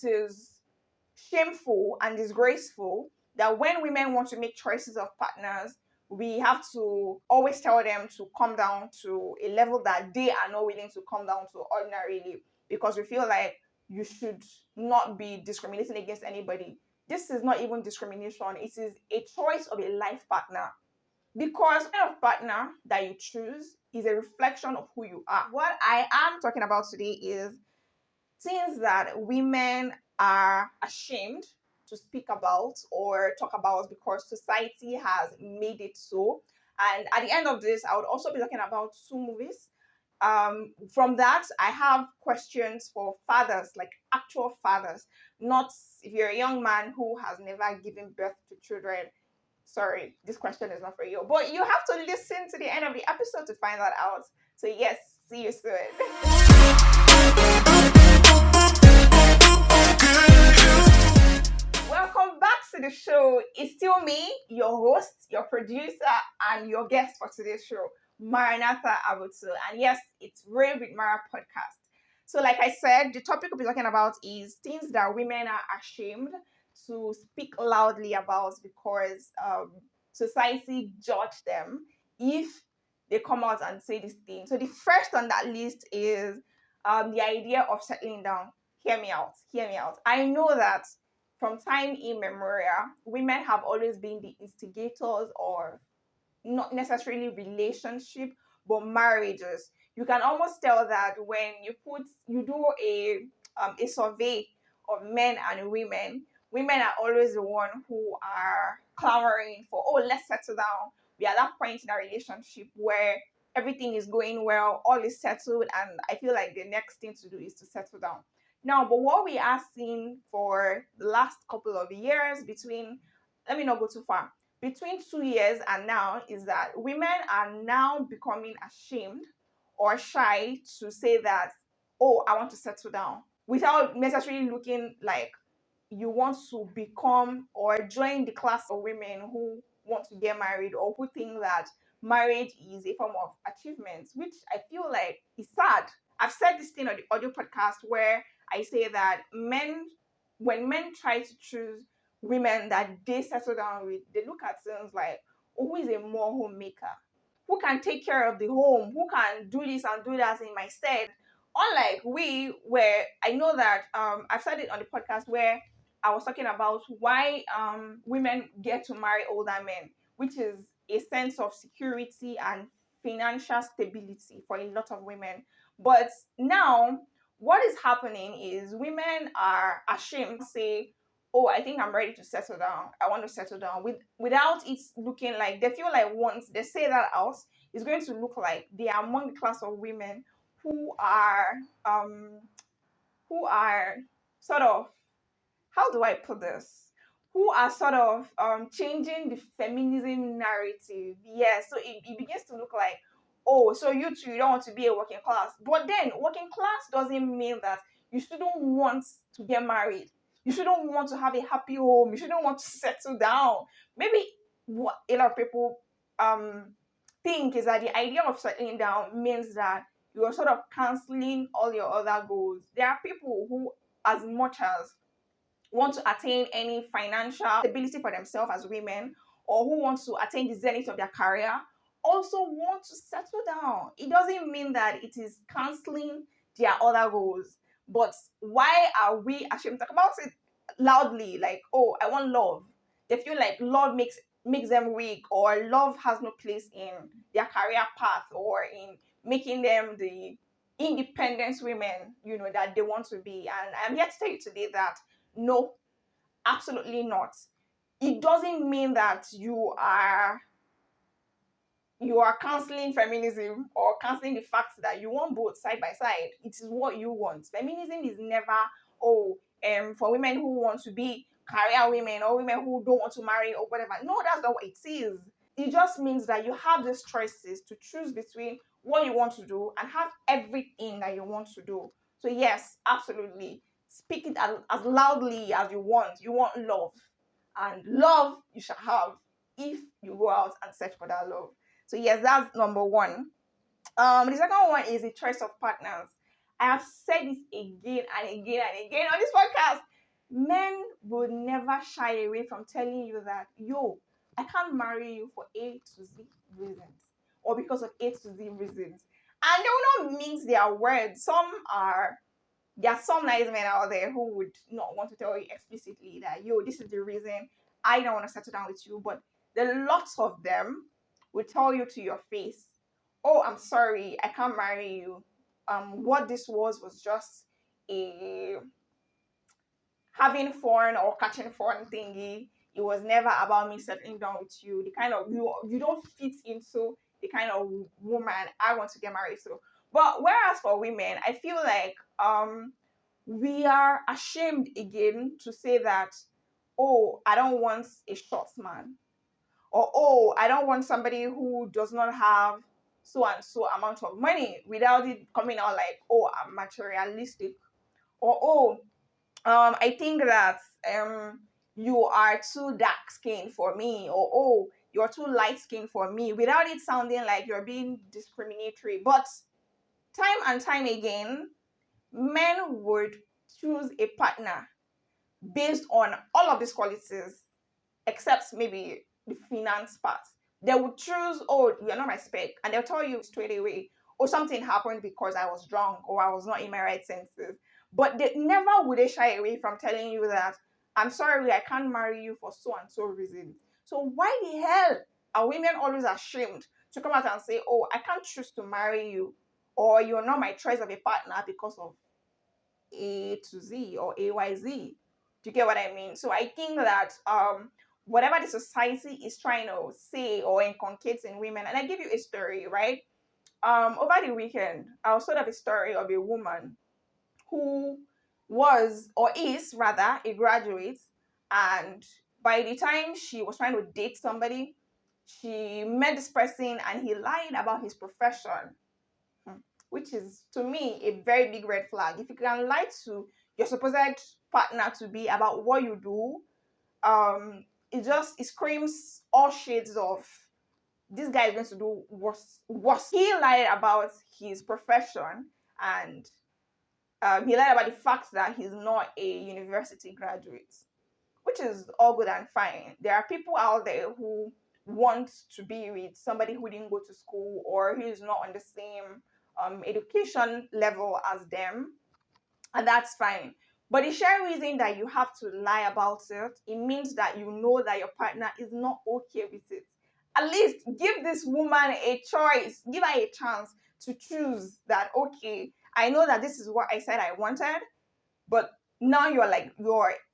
It is shameful and disgraceful that when women want to make choices of partners, we have to always tell them to come down to a level that they are not willing to come down to ordinarily, because we feel like you should not be discriminating against anybody. This is not even discrimination, it is a choice of a life partner. Because the kind of partner that you choose is a reflection of who you are. What I am talking about today is things that women are ashamed to speak about or talk about because society has made it so. And at the end of this, I would also be talking about two movies. From that, I have questions for fathers, like actual fathers, not if you're a young man who has never given birth to children. Sorry, this question is not for you. But you have to listen to the end of the episode to find that out. So, yes, see you soon. Welcome back to the show. It's still me, your host, your producer, and your guest for today's show, Maranatha Abutu. And yes, it's Rave with Mara podcast. So, like I said, the topic we'll be talking about is things that women are ashamed to speak loudly about because society judge them if they come out and say this thing. So, the first on that list is the idea of settling down. Hear me out. Hear me out. I know that from time immemorial, women have always been the instigators or not necessarily relationship, but marriages. You can almost tell that when you do a survey of men and women are always the one who are clamoring for, oh, let's settle down. We are at that point in our relationship where everything is going well, all is settled, and I feel like the next thing to do is to settle down. Now, but what we are seeing for the last couple of years let me not go too far, between 2 years and now is that women are now becoming ashamed or shy to say that, oh, I want to settle down without necessarily looking like you want to become or join the class of women who want to get married or who think that marriage is a form of achievement, which I feel like is sad. I've said this thing on the audio podcast where I say that when men try to choose women that they settle down with, they look at things like, oh, who is a more homemaker? Who can take care of the home? Who can do this and do that in my stead? Unlike we, where I know that I've said it on the podcast where I was talking about why women get to marry older men, which is a sense of security and financial stability for a lot of women. But now, what is happening is women are ashamed to say, oh, I think I'm ready to settle down. I want to settle down without it looking like they feel like once they say that out, it's going to look like they are among the class of women who are um who are sort of, how do I put this? Who are sort of changing the feminism narrative. Yeah, so it begins to look like, oh, so you two, you don't want to be a working class. But then working class doesn't mean that you shouldn't want to get married. You shouldn't want to have a happy home. You shouldn't want to settle down. Maybe what a lot of people think is that the idea of settling down means that you are sort of canceling all your other goals. There are people who, as much as want to attain any financial stability for themselves as women, or who want to attain the zenith of their career, also want to settle down. It doesn't mean that it is canceling their other goals. But why are we ashamed to talk about it loudly? Like, oh, I want love. They feel like love makes them weak, or love has no place in their career path or in making them the independent women, that they want to be. And I'm here to tell you today that no, absolutely not. It doesn't mean that you are canceling feminism or canceling the fact that you want both side by side. It is what you want. Feminism is never, oh, for women who want to be career women or women who don't want to marry or whatever. No, that's not what it is. It just means that you have these choices to choose between what you want to do and have everything that you want to do. So yes, absolutely. Speak it as loudly as you want. You want love. And love you shall have if you go out and search for that love. So yes, that's number one. The second one is the choice of partners. I have said this again and again and again on this podcast. Men will never shy away from telling you that, yo, I can't marry you for A to Z reasons, or because of A to Z reasons. And they will not mince their words. There are some nice men out there who would not want to tell you explicitly that, yo, this is the reason I don't want to settle down with you. But the lots of them will tell you to your face, oh, I'm sorry, I can't marry you. What this was just a having fun or catching fun thingy. It was never about me settling down with you. The kind of you don't fit into the kind of woman I want to get married to. But whereas for women, I feel like we are ashamed again to say that, oh, I don't want a short man, or oh, I don't want somebody who does not have so and so amount of money, without it coming out like, oh, I'm materialistic, or oh, I think that you are too dark skinned for me, or oh, you're too light skinned for me, without it sounding like you're being discriminatory. But time and time again, men would choose a partner based on all of these qualities, except maybe the finance part. They would choose, oh, you're not my spec, and they'll tell you straight away, oh, something happened because I was drunk or I was not in my right senses. But they never would they shy away from telling you that, I'm sorry, I can't marry you for so and so reasons. So why the hell are women always ashamed to come out and say, oh, I can't choose to marry you, or you're not my choice of a partner because of A to Z or AYZ? Do you get what I mean? So I think that whatever the society is trying to say or inculcate in women, and I give you a story, right? Over the weekend, I was told of a story of a woman who was, or is rather, a graduate, and by the time she was trying to date somebody, she met this person and he lied about his profession. Hmm. Which is, to me, a very big red flag. If you can lie to your supposed partner to be about what you do, it screams all shades of, this guy is going to do worse. Worse. He lied about his profession, and he lied about the fact that he's not a university graduate, which is all good and fine. There are people out there who want to be with somebody who didn't go to school or who is not on the same education level as them, and that's fine. But the sheer reason that you have to lie about it, it means that you know that your partner is not okay with it. At least give this woman a choice, give her a chance to choose that, okay, I know that this is what I said I wanted, but now you're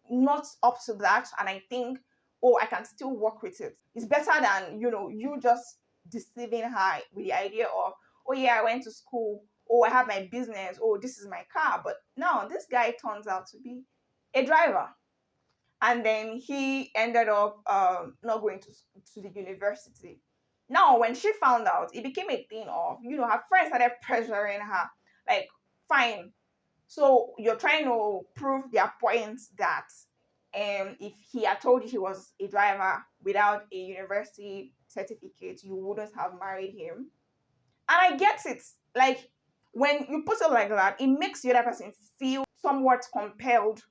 not up to that, and I think, oh, I can still work with it. It's better than, you just deceiving her with the idea of, oh yeah, I went to school, oh, I have my business, oh, this is my car, but now this guy turns out to be a driver. And then he ended up not going to the university. Now when she found out, it became a thing of, her friends started pressuring her, like, fine, so you're trying to prove their point that if he had told you he was a driver without a university certificate, you wouldn't have married him. And I get it. Like, when you put it like that, it makes the other person feel somewhat compelled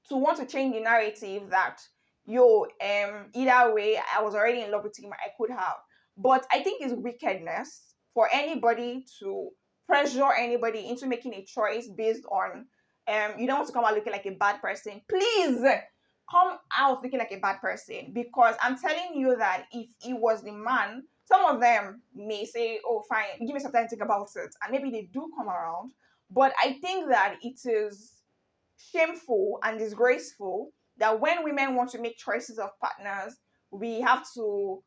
to want to change the narrative that, yo, either way, I was already in love with him, I could have. But I think it's wickedness for anybody to pressure anybody into making a choice based on, you don't want to come out looking like a bad person. Please come out looking like a bad person, because I'm telling you that if it was the man, some of them may say, oh, fine, give me some time to think about it, and maybe they do come around. But I think that it is shameful and disgraceful that when women want to make choices of partners, we have to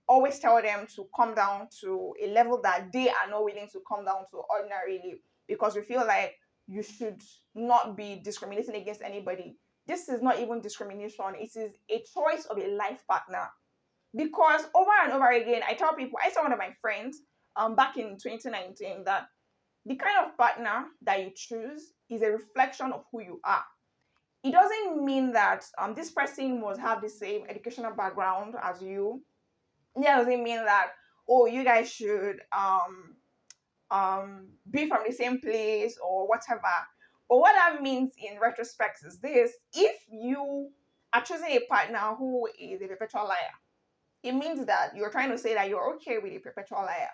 always tell them to come down to a level that they are not willing to come down to ordinarily, because we feel like you should not be discriminating against anybody. This is not even discrimination, it is a choice of a life partner. Because over and over again, I tell people, I saw one of my friends back in 2019 that the kind of partner that you choose is a reflection of who you are. It doesn't mean that this person must have the same educational background as you. It doesn't mean that, oh, you guys should be from the same place or whatever. But what that means in retrospect is this: if you are choosing a partner who is a perpetual liar, it means that you're trying to say that you're okay with a perpetual liar.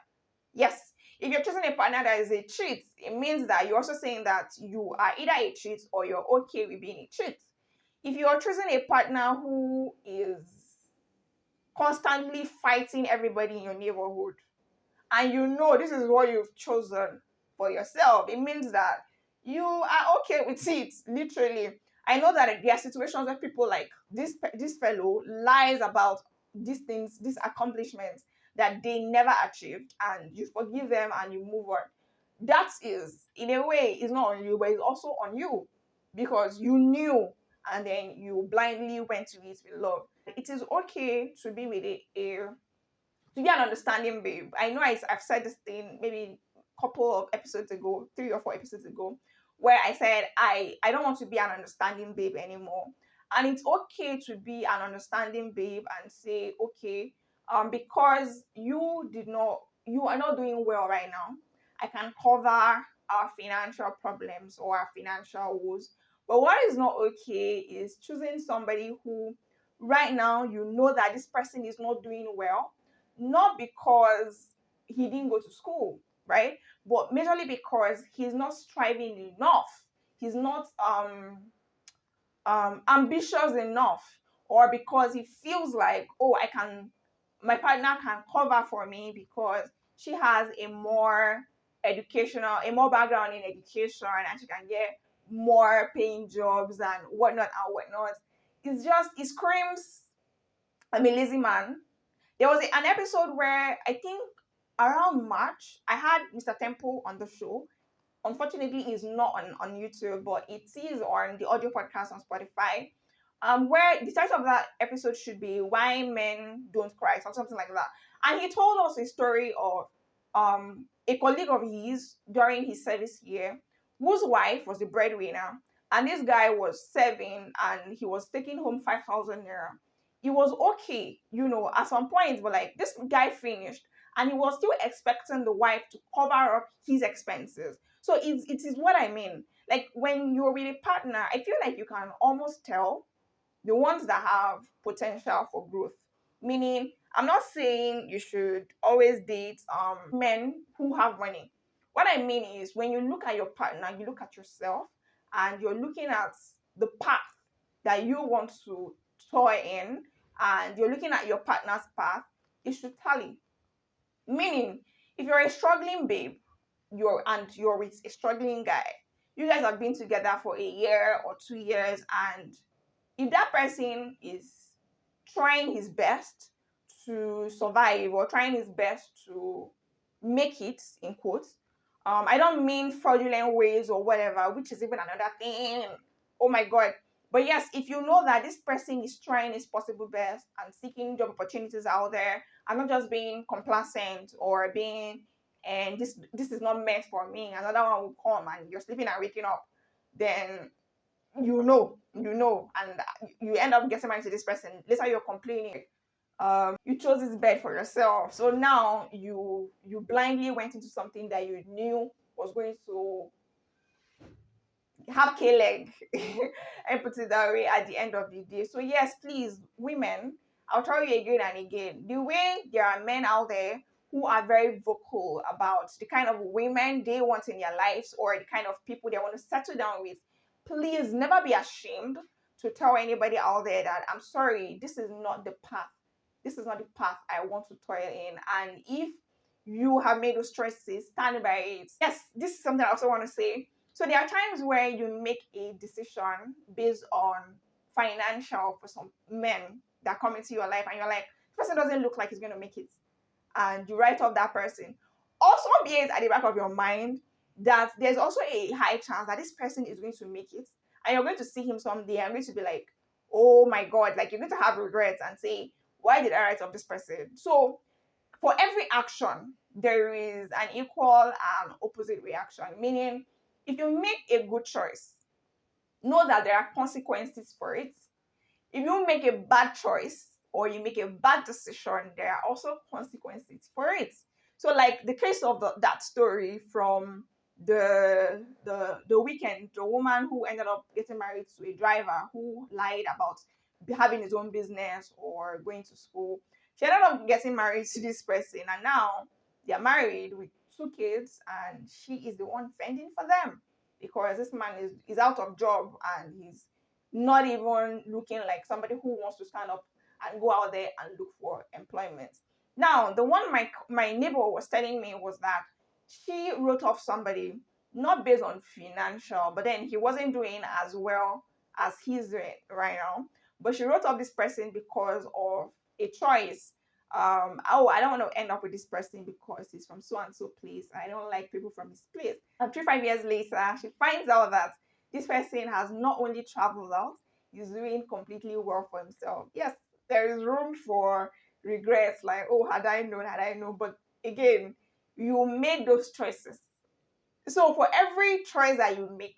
Yes. If you're choosing a partner that is a cheat, it means that you're also saying that you are either a cheat or you're okay with being a cheat. If you're choosing a partner who is constantly fighting everybody in your neighborhood, and you know this is what you've chosen for yourself, it means that you are okay with it, literally. I know that there are situations where people like this fellow lies about these things, these accomplishments that they never achieved, and you forgive them and you move on. That is, in a way, is not on you, but it's also on you, because you knew and then you blindly went to it with love. It is okay to be with a to be an understanding babe. I know I've said this thing maybe a couple of episodes ago, 3 or 4 episodes ago, where I said I don't want to be an understanding babe anymore. And it's okay to be an understanding babe and say, okay, because you are not doing well right now, I can cover our financial problems or our financial woes. But what is not okay is choosing somebody who right now you know that this person is not doing well, not because he didn't go to school, right? But majorly because he's not striving enough. He's not ambitious enough, or because he feels like, oh, my partner can cover for me because she has a more background in education, and she can get more paying jobs and whatnot and whatnot. It screams, I'm a lazy man. There was an episode where I think around March, I had Mr. Temple on the show. Unfortunately, he's not on YouTube, but it is on the audio podcast on Spotify. Where the title of that episode should be "Why Men Don't Cry" or something like that. And he told us a story of a colleague of his during his service year, whose wife was the breadwinner, and this guy was serving, and he was taking home 5,000 naira. It was okay, at some point, but like this guy finished, and he was still expecting the wife to cover up his expenses. So it is what I mean. Like when you're with a partner, I feel like you can almost tell the ones that have potential for growth. Meaning, I'm not saying you should always date men who have money. What I mean is when you look at your partner, you look at yourself, and you're looking at the path that you want to toy in, and you're looking at your partner's path, it should tally. Meaning, if you're a struggling babe, you're with a struggling guy, you guys have been together for a year or 2 years, and if that person is trying his best to survive or trying his best to make it, in quotes, I don't mean fraudulent ways or whatever, which is even another thing. Oh my god. But yes, if you know that this person is trying his possible best and seeking job opportunities out there, and not just being complacent or being, and this is not meant for me, another one will come and you're sleeping and waking up, then and you end up getting married to this person. Later, you're complaining. You chose this bed for yourself, so now you blindly went into something that you knew was going to have K-leg and put it that way at the end of the day. So yes, please, women, I'll tell you again and again, the way there are men out there who are very vocal about the kind of women they want in their lives or the kind of people they want to settle down with, please never be ashamed to tell anybody out there that, I'm sorry, this is not the path. This is not the path I want to toil in. And if you have made those choices, stand by it. Yes, this is something I also want to say. So there are times where you make a decision based on financial for some men that come into your life, and you're like, this person doesn't look like he's going to make it, and you write off that person. Also, be it at the back of your mind that there's also a high chance that this person is going to make it, and you're going to see him someday and going to be like, oh my god, like you're going to have regrets and say, why did I write off this person? So for every action, there is an equal and opposite reaction. Meaning, if you make a good choice, know that there are consequences for it. If you make a bad choice or you make a bad decision, there are also consequences for it. So like the case of that story from the weekend, the woman who ended up getting married to a driver who lied about having his own business or going to school. She ended up getting married to this person, and now they're married with two kids, and she is the one fending for them because this man is out of job and he's not even looking like somebody who wants to stand up and go out there and look for employment. Now, the one my neighbor was telling me was that she wrote off somebody not based on financial, but then he wasn't doing as well as he's doing right now. But she wrote off this person because of a choice. Oh, I don't want to end up with this person because he's from so and so place. I don't like people from this place. And 3 5 years later, she finds out that this person has not only traveled out, he's doing completely well for himself. Yes, there is room for regrets, like, oh, had I known. But again, you made those choices. So for every choice that you make,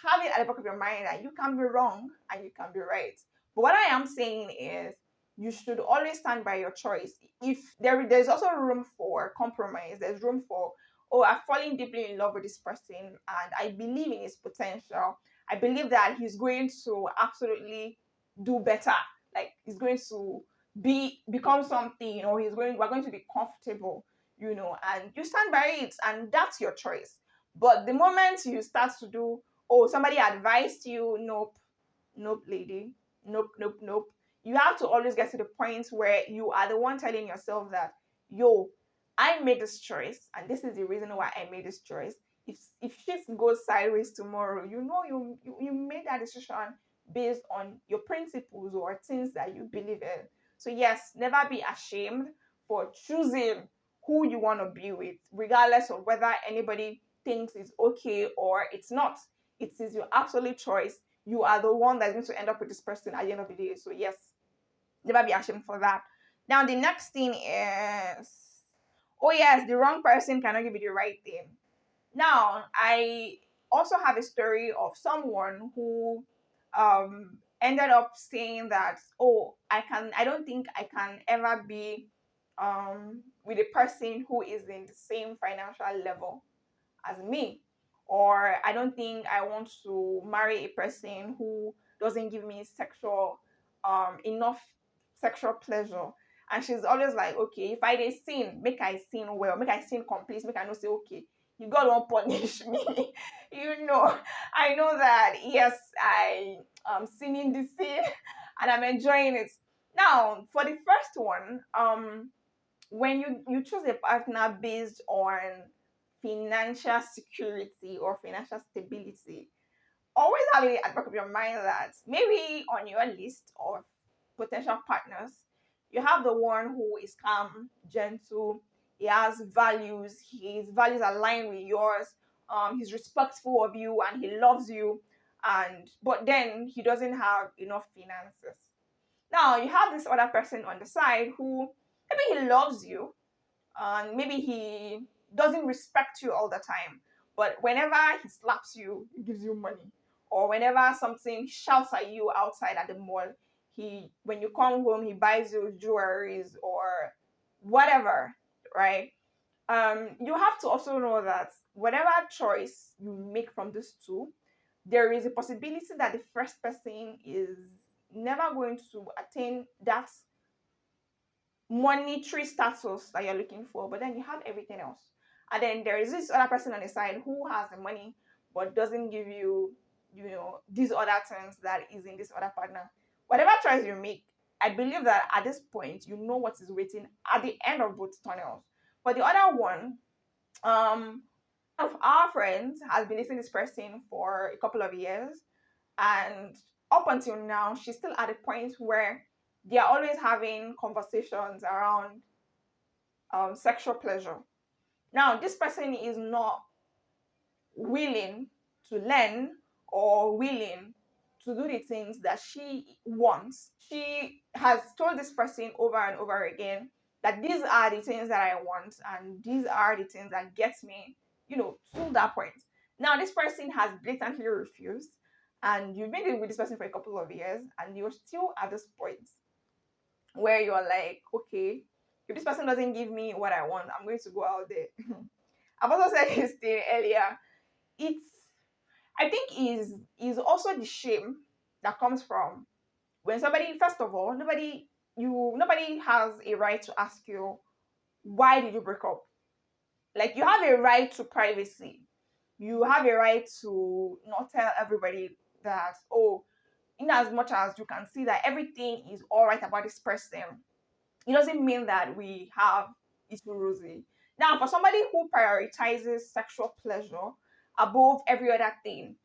have it at the back of your mind that you can be wrong and you can be right. But what I am saying is you should always stand by your choice. If there's also room for compromise, there's room for, oh, I've fallen deeply in love with this person and I believe in his potential. I believe that he's going to absolutely do better. Like he's going to become something, we're going to be comfortable, and you stand by it and that's your choice. But the moment you start to do, oh, somebody advised you, nope, nope, lady, nope, nope, nope. You have to always get to the point where you are the one telling yourself that, yo, I made this choice, and this is the reason why I made this choice. If shit goes sideways tomorrow, you made that decision based on your principles or things that you believe in. So yes, never be ashamed for choosing who you want to be with, regardless of whether anybody thinks it's okay or it's not. It is your absolute choice. You are the one that's going to end up with this person at the end of the day. So yes, never be ashamed for that. Now the next thing is, oh yes, the wrong person cannot give you the right thing. Now I also have a story of someone who ended up saying that, oh, I don't think I can ever be with a person who is in the same financial level as me, or I don't think I want to marry a person who doesn't give me enough sexual pleasure. And she's always like, okay, if I dey sin, make I sin well, make I sin complete, make I know say, okay, you God won't punish me. I know that yes, I am sinning the sin and I'm enjoying it. Now, for the first one, when you choose a partner based on financial security or financial stability, always have it at the back of your mind that maybe on your list of potential partners, you have the one who is calm, gentle, he has values, his values align with yours, he's respectful of you and he loves you, and but then he doesn't have enough finances. Now you have this other person on the side who maybe he loves you, and maybe he doesn't respect you all the time, but whenever he slaps you, he gives you money, or whenever something shouts at you outside at the mall, he when you come home he buys you jewelries or whatever, right? You have to also know that whatever choice you make from these two, there is a possibility that the first person is never going to attain that monetary status that you're looking for, but then you have everything else. And then there is this other person on the side who has the money but doesn't give you, these other things that is in this other partner. Whatever choice you make, I believe that at this point, you know what is waiting at the end of both tunnels. But the other one, of our friends has been dating this person for a couple of years, and up until now she's still at a point where they are always having conversations around sexual pleasure. Now this person is not willing to learn or willing to do the things that she wants. She has told this person over and over again that these are the things that I want and these are the things that gets me, to that point. Now this person has blatantly refused, and you've been with this person for a couple of years and you're still at this point where you're like, okay, If this person doesn't give me what I want, I'm going to go out there. I've also said this thing earlier. It's I think is also the shame that comes from when somebody, first of all, nobody has a right to ask you why did you break up. Like, you have a right to privacy. You have a right to not tell everybody that, oh, in as much as you can see that everything is all right about this person, it doesn't mean that we have it rosy. Now, for somebody who prioritizes sexual pleasure above every other thing,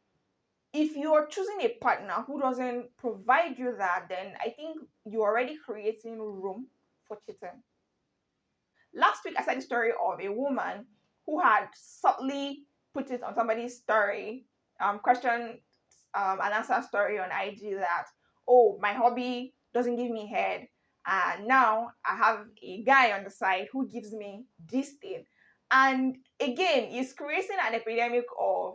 if you're choosing a partner who doesn't provide you that, then I think you're already creating room for cheating. Last week, I said the story of a woman who had subtly put it on somebody's story, question and answer story on IG that, oh, my hobby doesn't give me head. And now I have a guy on the side who gives me this thing. And again, it's creating an epidemic of,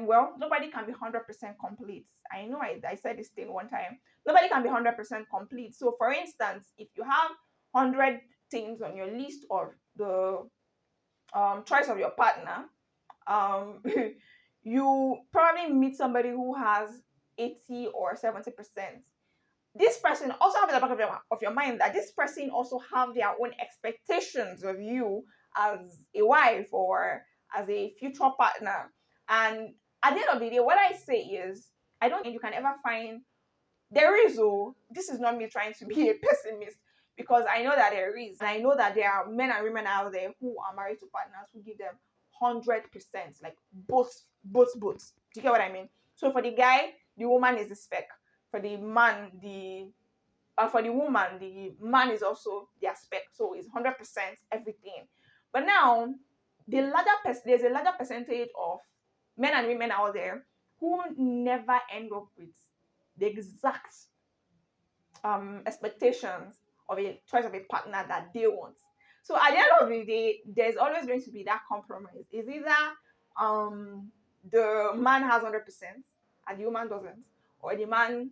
well, nobody can be 100% complete. I know I said this thing one time. Nobody can be 100% complete. So, for instance, if you have 100 things on your list of the choice of your partner, um, you probably meet somebody who has 80 or 70%. This person also have in the back of your mind that this person also have their own expectations of you as a wife or as a future partner. And at the end of the day, what I say is, I don't think you can ever find, there is, oh, this is not me trying to be a pessimist, because I know that there is, and I know that there are men and women out there who are married to partners who give them 100%, like both. Do you get what I mean? So for the guy, the woman is the spec. For the man, for the woman, the man is also the aspect. So it's 100% everything. But now, there's a larger percentage of men and women out there who never end up with the exact expectations of a choice of a partner that they want. So at the end of the day, there's always going to be that compromise. It's either the man has 100% and the woman doesn't, or the woman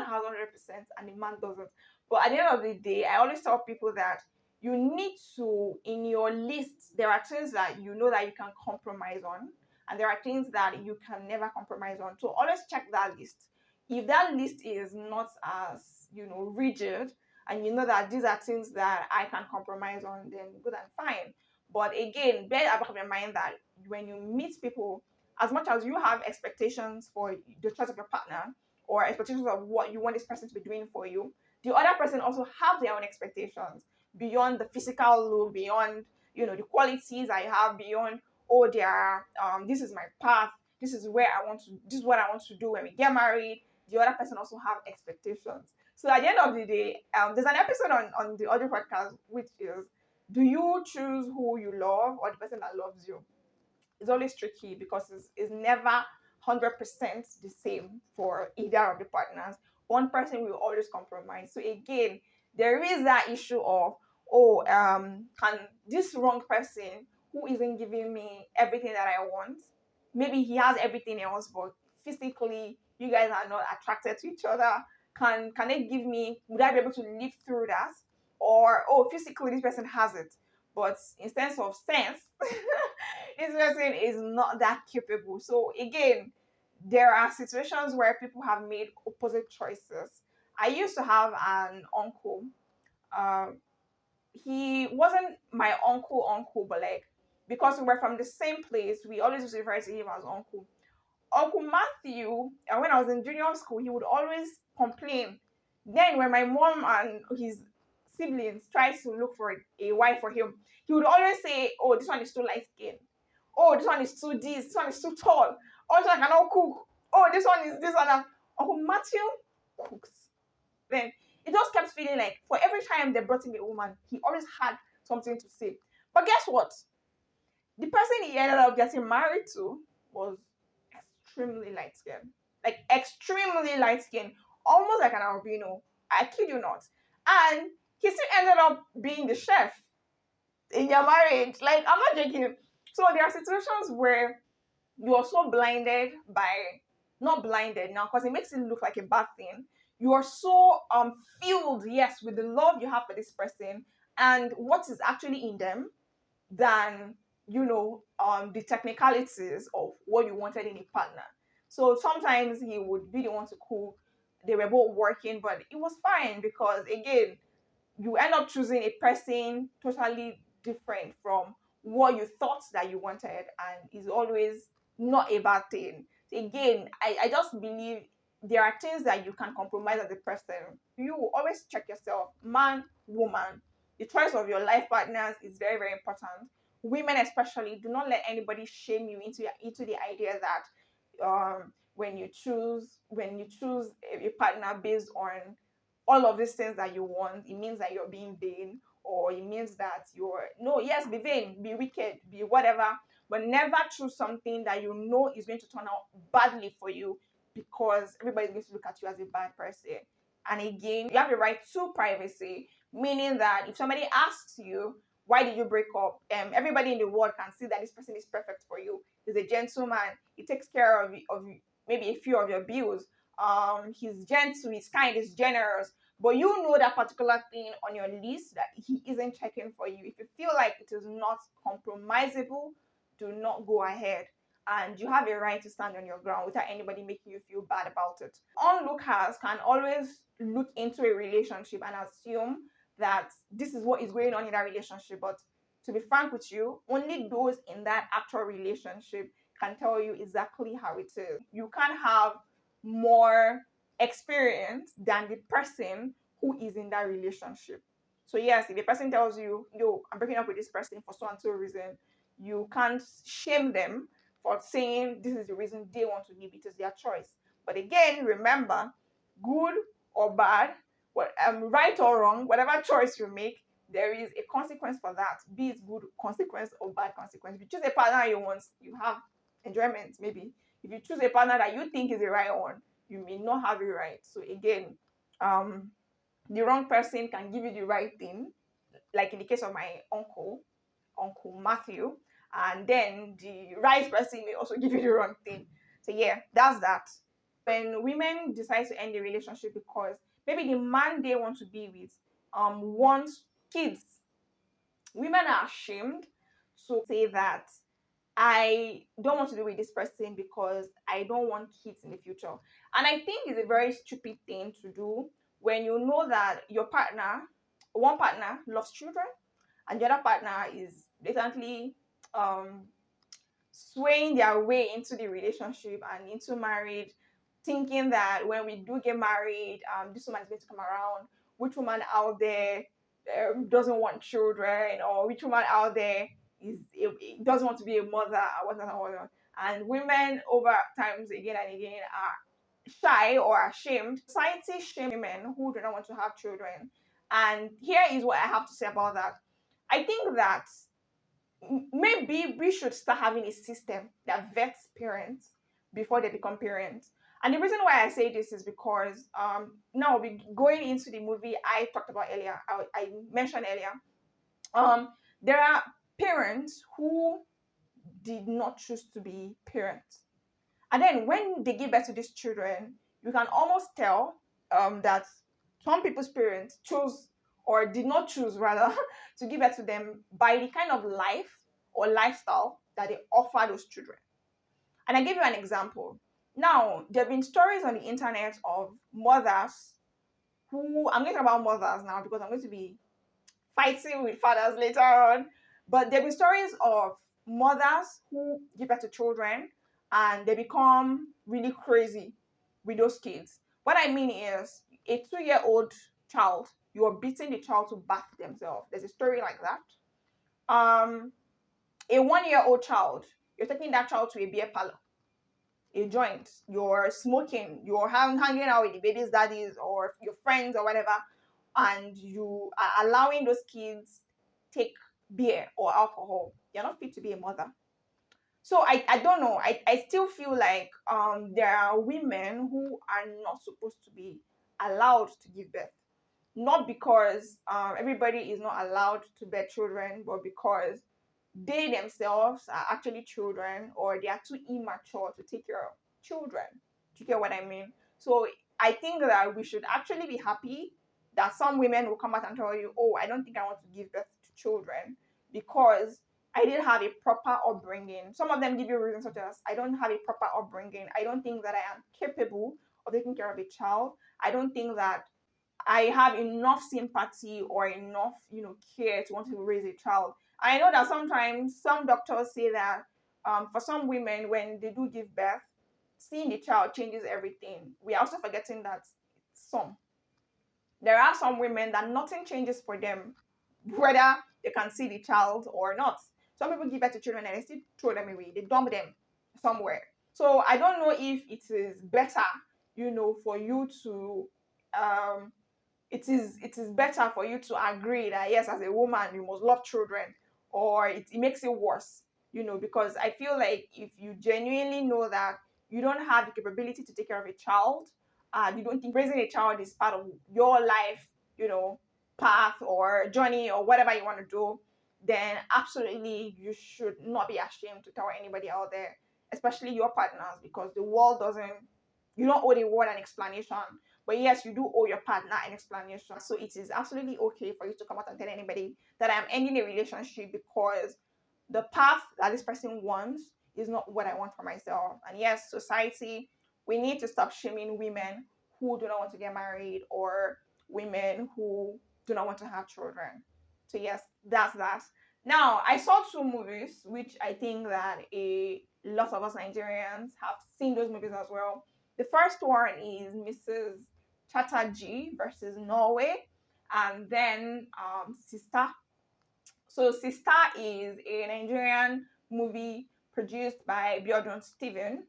has 100% and the man doesn't. But at the end of the day, I always tell people that you need to, in your list, there are things that you know that you can compromise on, and there are things that you can never compromise on. So always check that list. If that list is not as, rigid, and you know that these are things that I can compromise on, then good and fine. But again, bear at the back of your mind that when you meet people, as much as you have expectations for the choice of your partner or expectations of what you want this person to be doing for you, the other person also have their own expectations beyond the physical look, beyond the qualities I have, beyond, oh, their this is my path, this is what I want to do when we get married. The other person also have expectations. So at the end of the day, there's an episode on the audio podcast which is, do you choose who you love or the person that loves you? It's always tricky because it's never 100% the same for either of the partners. One person will always compromise. So again, there is that issue of, oh, can this wrong person who isn't giving me everything that I want, maybe he has everything else, but physically you guys are not attracted to each other. Can they give me? Would I be able to live through that? Or, oh, physically this person has it, but in sense of sense, this person is not that capable. So again, there are situations where people have made opposite choices. I used to have an uncle. Uh, he wasn't my uncle, but like, because we were from the same place, we always used to refer to him as uncle. Uncle Matthew, and when I was in junior school, he would always complain. Then when my mom and his siblings tried to look for a wife for him, he would always say, oh, this one is too light skinned. Oh, this one is too this one is too tall. Oh, this one cannot cook. Oh, this one is this and that. Uncle Matthew cooks. Then it just kept feeling like for every time they brought him a woman, he always had something to say. But guess what? The person he ended up getting married to was extremely light skinned. Like extremely light skinned. Almost like an albino. I kid you not. And he still ended up being the chef in their marriage. Like, I'm not joking. So there are situations where you are so blinded by, not blinded now, because it makes it look like a bad thing. you're so filled, yes, with the love you have for this person and what is actually in them than the technicalities of what you wanted in a partner. So sometimes he would be the one to cook. They were both working, but it was fine because again, you end up choosing a person totally different from what you thought that you wanted, and is always not a bad thing. So again, I just believe there are things that you can compromise as a person. You will always check yourself, man, woman. The choice of your life partners is very, very important. Women especially, do not let anybody shame you into the idea that when you choose a partner based on all of these things that you want, it means that you're being vain, or it means that you're no, yes, be vain, be wicked, be whatever, but never choose something that you know is going to turn out badly for you, because everybody's going to look at you as a bad person. And again, you have the right to privacy, meaning that if somebody asks you why did you break up, everybody in the world can see that this person is perfect for you. He's a gentleman, he takes care of maybe a few of your bills, he's gentle, he's kind, he's generous, but you know that particular thing on your list that he isn't checking for you. If you feel like it is not compromisable, do not go ahead. And you have a right to stand on your ground without anybody making you feel bad about it. Onlookers can always look into a relationship and assume that this is what is going on in that relationship. But to be frank with you, only those in that actual relationship can tell you exactly how it is. You can't have more experience than the person who is in that relationship. So yes, if a person tells you, yo, I'm breaking up with this person for so and so reason, you can't shame them for saying this is the reason they want to leave. It is their choice. But again, remember, good or bad, right or wrong, whatever choice you make, there is a consequence for that. Be it good consequence or bad consequence. If you choose a partner you want, you have enjoyment, maybe. If you choose a partner that you think is the right one, you may not have it right. So again, the wrong person can give you the right thing, like in the case of my Uncle Matthew, and then the right person may also give you the wrong thing. So yeah, that's that. When women decide to end the relationship because maybe the man they want to be with wants kids, women are ashamed to say that I don't want to do with this person because I don't want kids in the future. And I think it's a very stupid thing to do when you know that one partner loves children, and the other partner is blatantly um, swaying their way into the relationship and into marriage, thinking that when we do get married, this woman is going to come around. Which woman out there doesn't want children, or which woman out there doesn't want to be a mother, or whatnot. And women over times again and again are shy or ashamed. Society shame women who do not want to have children. And here is what I have to say about that. I think that maybe we should start having a system that vets parents before they become parents. And the reason why I say this is because now we going into the movie I talked about earlier, I mentioned earlier, there are parents who did not choose to be parents. And then when they give birth to these children, you can almost tell that some people's parents chose, or did not choose rather, to give birth to them by the kind of life or lifestyle that they offer those children. And I give you an example. Now, there have been stories on the internet of mothers who, I'm going to talk about mothers now because I'm going to be fighting with fathers later on. But there have been stories of mothers who give birth to children and they become really crazy with those kids. What I mean is, a 2-year-old child, you are beating the child to bath themselves. There's a story like that. A 1-year-old child, you're taking that child to a beer parlor, a joint, you're smoking, you're hanging out with the baby's daddies or your friends or whatever, and you are allowing those kids take beer or alcohol. You're not fit to be a mother. So I don't know. I still feel like there are women who are not supposed to be allowed to give birth. Not because everybody is not allowed to bear children, but because they themselves are actually children, or they are too immature to take care of children. Do you get what I mean? So I think that we should actually be happy that some women will come out and tell you, oh, I don't think I want to give birth to children because I didn't have a proper upbringing. Some of them give you reasons such as, I don't have a proper upbringing. I don't think that I am capable of taking care of a child. I don't think that I have enough sympathy or enough, care to want to raise a child. I know that sometimes some doctors say that for some women, when they do give birth, seeing the child changes everything. We are also forgetting that some there are some women that nothing changes for them, whether they can see the child or not. Some people give birth to children and they still throw them away. They dump them somewhere. So I don't know if it is better, for you to it is better for you to agree that yes, as a woman you must love children, or it makes it worse, because I feel like if you genuinely know that you don't have the capability to take care of a child, you don't think raising a child is part of your life, path or journey or whatever you want to do, then absolutely you should not be ashamed to tell anybody out there, especially your partners, because the world doesn't you don't owe the world an explanation. But yes, you do owe your partner an explanation. So it is absolutely okay for you to come out and tell anybody that I'm ending a relationship because the path that this person wants is not what I want for myself. And yes, society, we need to stop shaming women who do not want to get married or women who do not want to have children. So yes, that's that. Now, I saw two movies which I think that a lot of us Nigerians have seen those movies as well. The first one is Mrs. Chatterjee versus Norway, and then Sista. So Sista is a Nigerian movie produced by Biodun Steven,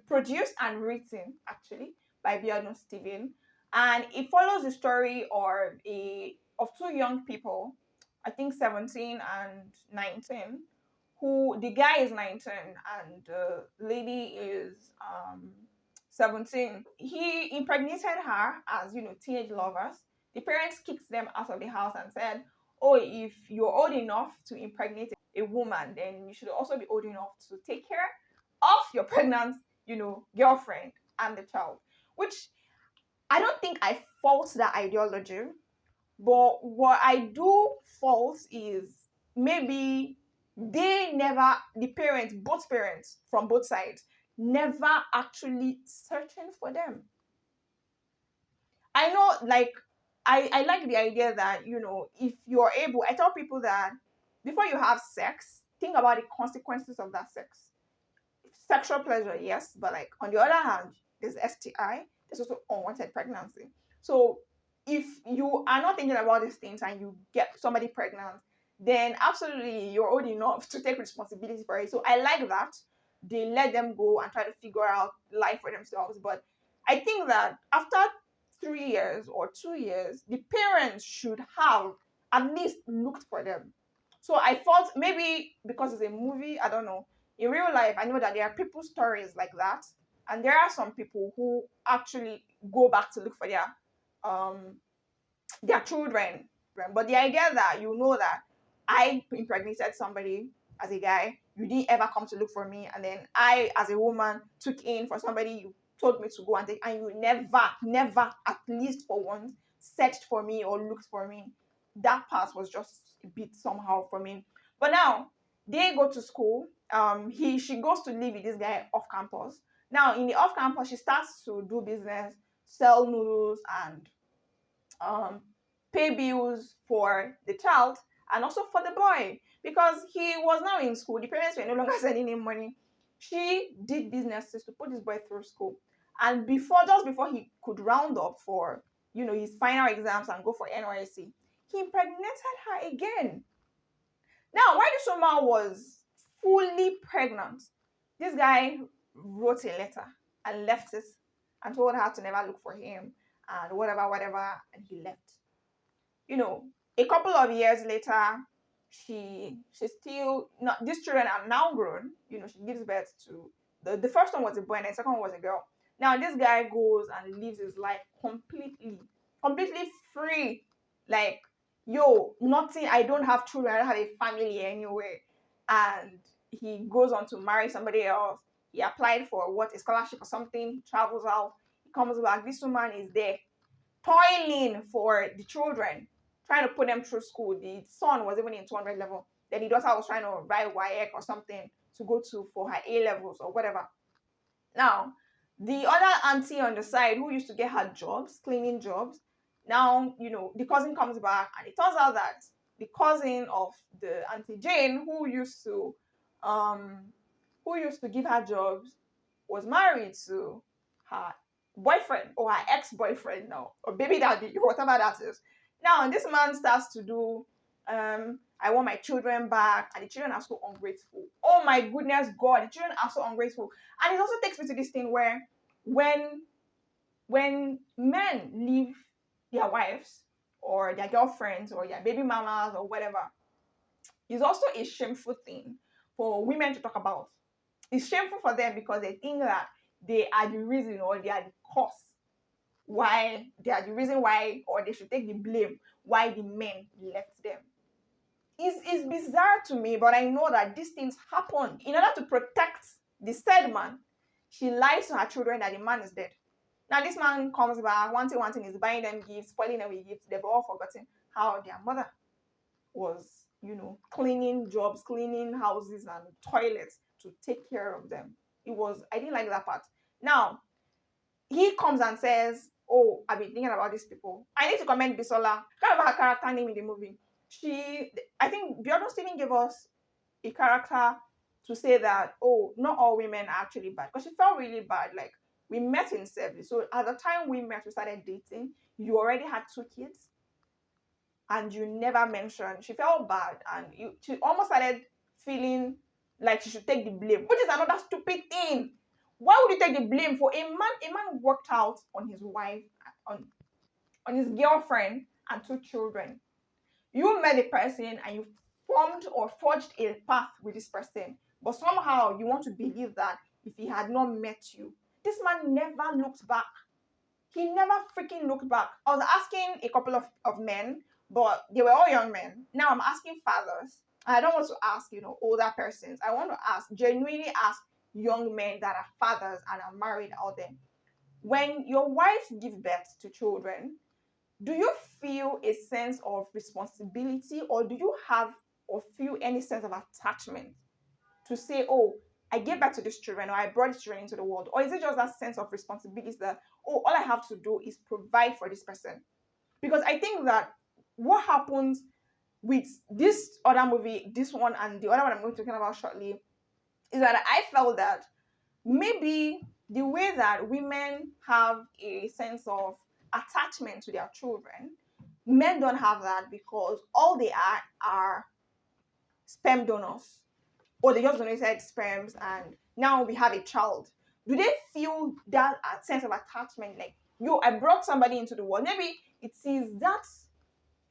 produced and written actually by Biodun Steven, and it follows the story of two young people, I think 17 and 19, who the guy is 19 and the lady is 17. He impregnated her as teenage lovers. The parents kicked them out of the house and said, oh, if you're old enough to impregnate a woman, then you should also be old enough to take care of your pregnant, girlfriend and the child. Which I don't think I fault that ideology, but what I do fault is maybe the parents, both parents from both sides, never actually searching for them. I know, like, I like the idea that, if you're able, I tell people that before you have sex, think about the consequences of that sex. Sexual pleasure, yes, but like on the other hand, there's STI, there's also unwanted pregnancy. So if you are not thinking about these things and you get somebody pregnant, then absolutely you're old enough to take responsibility for it. So I like that they let them go and try to figure out life for themselves. But I think that after 3 years or 2 years, the parents should have at least looked for them. So I thought maybe because it's a movie, I don't know. In real life, I know that there are people's stories like that, and there are some people who actually go back to look for their children. But the idea that that I impregnated somebody as a guy, you didn't ever come to look for me, and then I, as a woman, took in for somebody you told me to go and take, and you never, at least for once, searched for me or looked for me. That part was just a bit somehow for me. But now they go to school. She goes to live with this guy off campus. Now in the off campus, she starts to do business, sell noodles, and um, pay bills for the child and also for the boy because he was now in school. The parents were no longer sending him money. She did businesses to put this boy through school, and just before he could round up for his final exams and go for NYC, he impregnated her again. Now, while this woman was fully pregnant, this guy wrote a letter and left it and told her to never look for him and whatever, and he left. A couple of years later, she still not these children are now grown. She gives birth to the first one was a boy and the second one was a girl. Now this guy goes and lives his life completely free. Like, yo, nothing, I don't have children, I don't have a family anyway. And he goes on to marry somebody else. He applied for a scholarship or something, travels out, comes back, this woman is there toiling for the children, trying to put them through school. The son was even in 200 level. Then the daughter was trying to write WAEC or something to go to for her A levels or whatever. Now, the other auntie on the side who used to get her jobs, cleaning jobs, now, the cousin comes back and it turns out that the cousin of the Auntie Jane um who used to give her jobs was married to her boyfriend or her ex-boyfriend now, or baby daddy, whatever that is. Now this man starts to do I want my children back, and the children are so ungrateful. Oh my goodness God, the children are so ungrateful. And it also takes me to this thing where when men leave their wives or their girlfriends or their baby mamas or whatever, it's also a shameful thing for women to talk about. It's shameful for them because they think that they are the reason or they are the cause why they are the reason why, or they should take the blame why the men left them. It's bizarre to me, but I know that these things happen. In order to protect the said man, she lies to her children that the man is dead. Now this man comes back, one thing is buying them gifts, spoiling them with gifts. They've all forgotten how their mother was, cleaning jobs, cleaning houses and toilets to take care of them. I didn't like that part. Now, he comes and says, oh, I've been thinking about these people. I need to commend Bisola. Kind of her character name in the movie. I think Bjorn Steven gave us a character to say that, oh, not all women are actually bad. Because she felt really bad. Like, we met in service. So at the time we met, we started dating. You already had 2 kids. And you never mentioned. She felt bad. And she almost started feeling like she should take the blame. Which is another stupid thing. Why would you take the blame for a man worked out on his wife, on his girlfriend and 2 children. You met the person and you formed or forged a path with this person. But somehow you want to believe that if he had not met you, this man never looked back. He never freaking looked back. I was asking a couple of men, but they were all young men. Now I'm asking fathers. I don't want to ask, older persons. I want to genuinely ask young men that are fathers and are married out there. When your wife gives birth to children, do you feel a sense of responsibility, or do you have or feel any sense of attachment to say, oh, I gave birth to these children, or I brought these children into the world? Or is it just that sense of responsibility that, oh, all I have to do is provide for this person? Because I think that what happens with this other movie, this one and the other one I'm going to be talking about shortly, is that I felt that maybe the way that women have a sense of attachment to their children, men don't have that, because all they are sperm donors, or they just donated sperms and now we have a child. Do they feel that sense of attachment, like, yo, I brought somebody into the world? Maybe it is that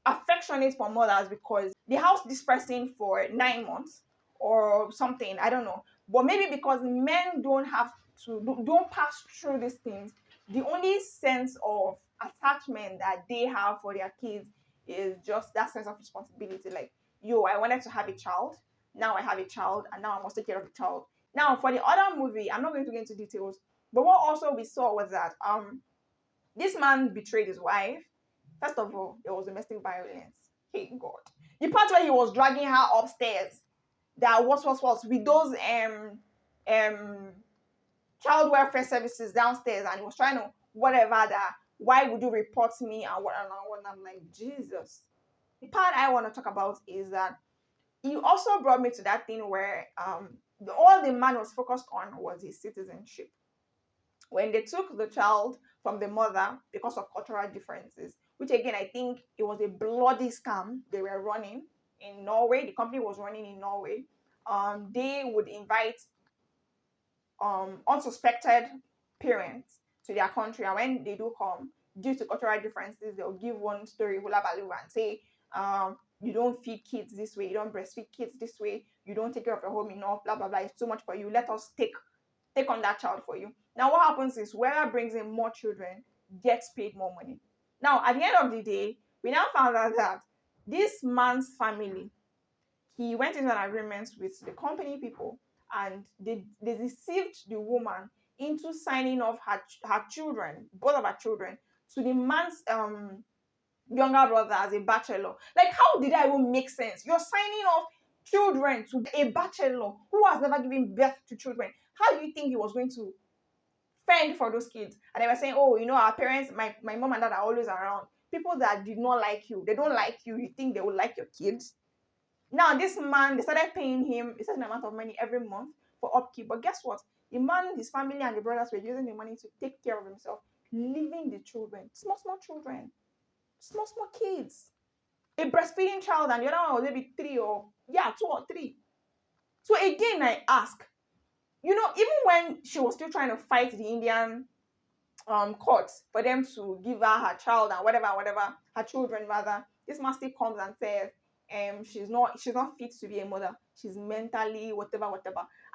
affectionate for mothers because they housed this person for 9 months or something, I don't know. But maybe because men don't pass through these things, the only sense of attachment that they have for their kids is just that sense of responsibility. Like, yo, I wanted to have a child, now I have a child, and now I must take care of the child. Now, for the other movie, I'm not going to get into details, but what also we saw was that this man betrayed his wife. First of all, there was domestic violence. Hey God. The part where he was dragging her upstairs, that was with those child welfare services downstairs, and he was trying to whatever that, why would you report me and what, and I'm like, Jesus. The part I want to talk about is that he also brought me to that thing where all the man was focused on was his citizenship. When they took the child from the mother because of cultural differences, which again, I think it was a bloody scam they were running in Norway. The company was running in Norway. They would invite unsuspected parents to their country, and when they do come, due to cultural differences, they'll give one story, hula baloo, and say, you don't feed kids this way, you don't breastfeed kids this way, you don't take care of your home enough, blah blah blah, it's too much for you, let us take on that child for you. Now what happens is whoever brings in more children gets paid more money. Now at the end of the day, we now found out that this man's family, he went into an agreement with the company people, and they deceived the woman into signing off her children, both of her children, to the man's younger brother as a bachelor. Like, how did that even make sense? You're signing off children to a bachelor who has never given birth to children. How do you think he was going to fend for those kids? And they were saying, oh, our parents, my mom and dad are always around. People that did not like you, they don't like you. You think they will like your kids? Now, this man, they started paying him a certain amount of money every month for upkeep. But guess what? The man, his family, and the brothers were using the money to take care of himself, leaving the children, small, small children, small, small kids. A breastfeeding child, and the other one was maybe 2 or 3. So again, I ask, even when she was still trying to fight the Indian courts for them to give her child and whatever, her children rather, this man still comes and says, she's not fit to be a mother. She's mentally whatever.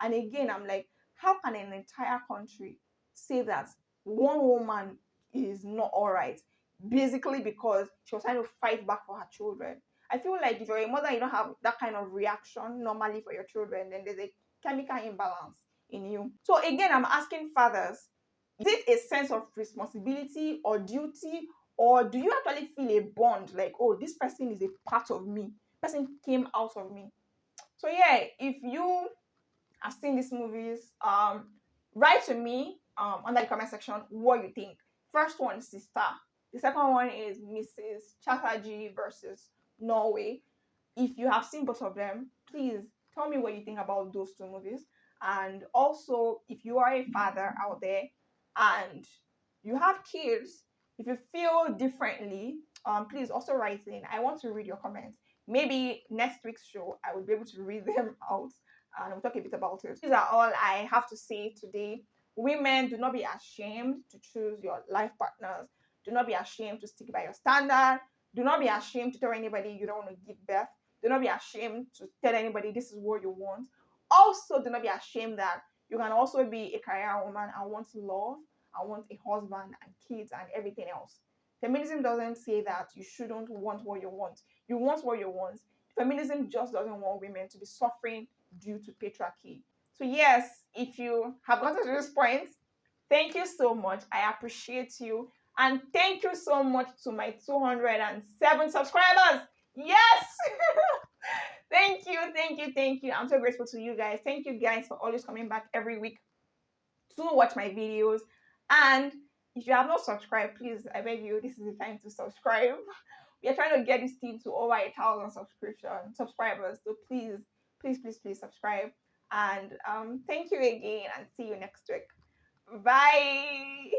And again, I'm like, how can an entire country say that one woman is not all right, basically because she was trying to fight back for her children? I feel like if you're a mother, you don't have that kind of reaction normally for your children, then there's a chemical imbalance in you. So again, I'm asking fathers, is it a sense of responsibility or duty, or do you actually feel a bond, like, oh, this person is a part of me, person came out of me? So yeah, if you have seen these movies, write to me under the comment section what you think. First one, Sista. The second one is Mrs Chatterjee versus Norway. If you have seen both of them, please tell me what you think about those 2 movies. And also, if you are a father out there and you have kids, if you feel differently, please also write in. I want to read your comments. Maybe next week's show, I will be able to read them out and we'll talk a bit about it. These are all I have to say today. Women, do not be ashamed to choose your life partners. Do not be ashamed to stick by your standard. Do not be ashamed to tell anybody you don't want to give birth. Do not be ashamed to tell anybody this is what you want. Also, do not be ashamed that you can also be a career woman and want love, and want a husband and kids and everything else. Feminism doesn't say that you shouldn't want what you want. You want what you want. Feminism just doesn't want women to be suffering due to patriarchy. So yes, if you have gotten to this point, thank you so much. I appreciate you. And thank you so much to my 207 subscribers. Yes! Thank you. I'm so grateful to you guys. Thank you guys for always coming back every week to watch my videos. And if you have not subscribed, please, I beg you, this is the time to subscribe. We are trying to get this team to over 1,000 subscribers. So please subscribe. And thank you again, and see you next week. Bye.